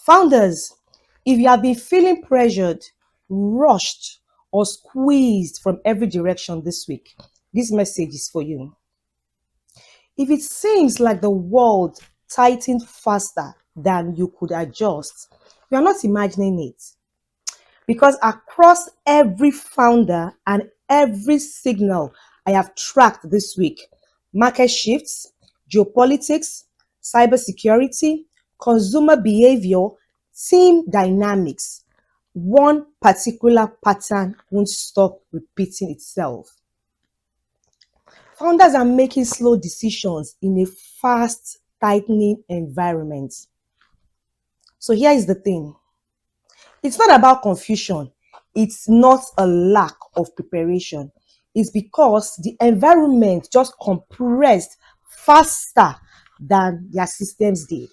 Founders, if you have been feeling pressured, rushed, or squeezed from every direction this week, this message is for you. If it seems like the world tightened faster than you could adjust, you are not imagining it. Because across every founder and every signal I have tracked this week, market shifts, geopolitics, cybersecurity, consumer behavior, team dynamics, one particular pattern won't stop repeating itself. Founders are making slow decisions in a fast tightening environment. So here is the thing. It's not about confusion. It's not a lack of preparation. It's because the environment just compressed faster than their systems did.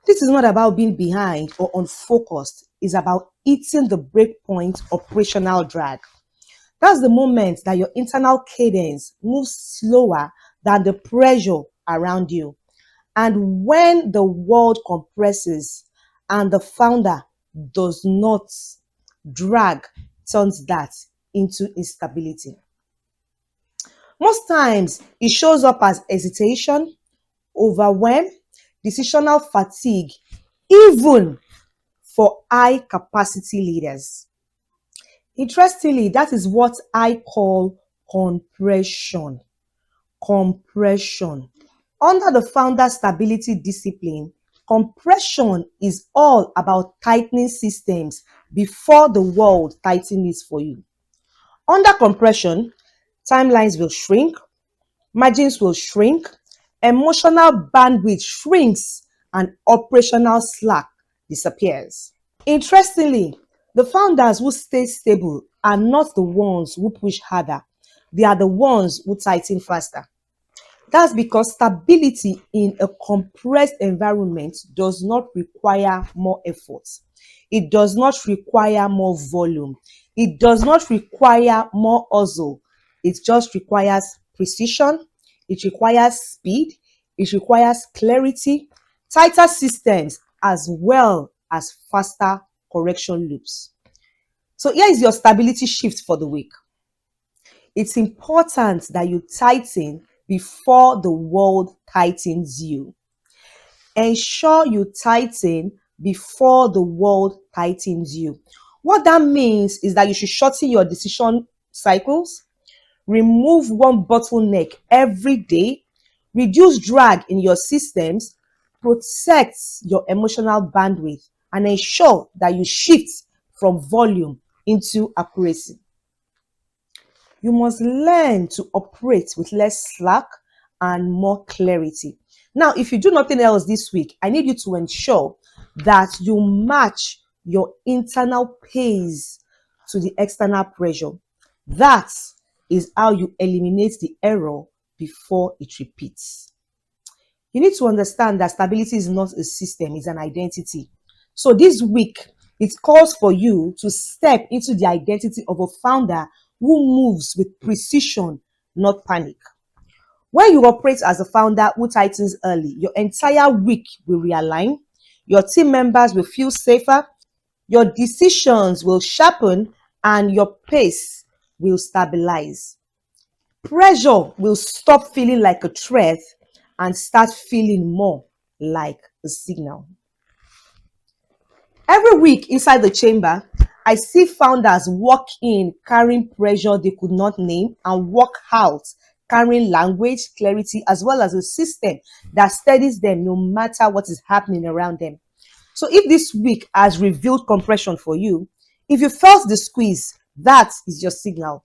This is not about being behind or unfocused. It's about hitting the breakpoint operational drag. That's the moment that your internal cadence moves slower than the pressure around you. And when the world compresses and the founder does not, drag turns that into instability. Most times, it shows up as hesitation, overwhelm, decisional fatigue, even for high capacity leaders. Interestingly, that is what I call compression. Compression. Under the founder stability discipline, compression is all about tightening systems before the world tightens for you. Under compression, timelines will shrink, margins will shrink, emotional bandwidth shrinks, and operational slack disappears. Interestingly, the founders who stay stable are not the ones who push harder. They are the ones who tighten faster. That's because stability in a compressed environment does not require more effort. It does not require more volume. It does not require more hustle. It just requires precision. It requires speed. It requires clarity, tighter systems, as well as faster correction loops. So here is your stability shift for the week. It's important that you tighten before the world tightens you. Ensure you tighten before the world tightens you. What that means is that you should shorten your decision cycles, remove one bottleneck every day, reduce drag in your systems, protect your emotional bandwidth, and ensure that you shift from volume into accuracy. You must learn to operate with less slack and more clarity. Now, if you do nothing else this week, I need you to ensure that you match your internal pace to the external pressure. That is how you eliminate the error before it repeats. You need to understand that stability is not a system, it's an identity. So this week, it calls for you to step into the identity of a founder who moves with precision, not panic. When you operate as a founder who tightens early, your entire week will realign, your team members will feel safer, your decisions will sharpen, and your pace will stabilize. Pressure will stop feeling like a threat and start feeling more like a signal. Every week inside the chamber, I see founders walk in carrying pressure they could not name and walk out carrying language, clarity, as well as a system that steadies them no matter what is happening around them. So if this week has revealed compression for you, if you felt the squeeze, that is your signal.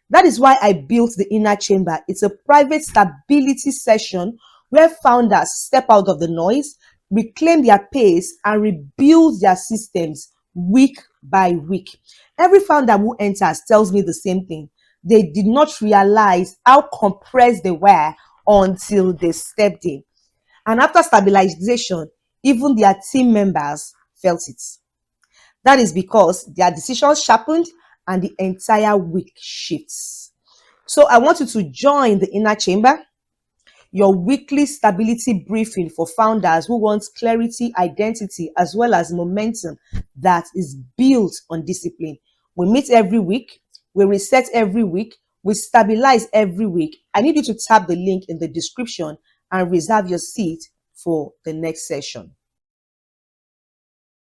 That is why I built the inner chamber. It's a private stability session where founders step out of the noise, reclaim their pace, and rebuild their systems week by week. Every founder who enters tells me the same thing. They did not realize how compressed they were until they stepped in. And after stabilization, even their team members felt it. That is because their decisions sharpened and the entire week shifts. So I want you to join the inner chamber. your weekly stability briefing for founders who want clarity, identity, as well as momentum that is built on discipline. We meet every week, we reset every week, we stabilize every week. I need you to tap the link in the description and reserve your seat for the next session.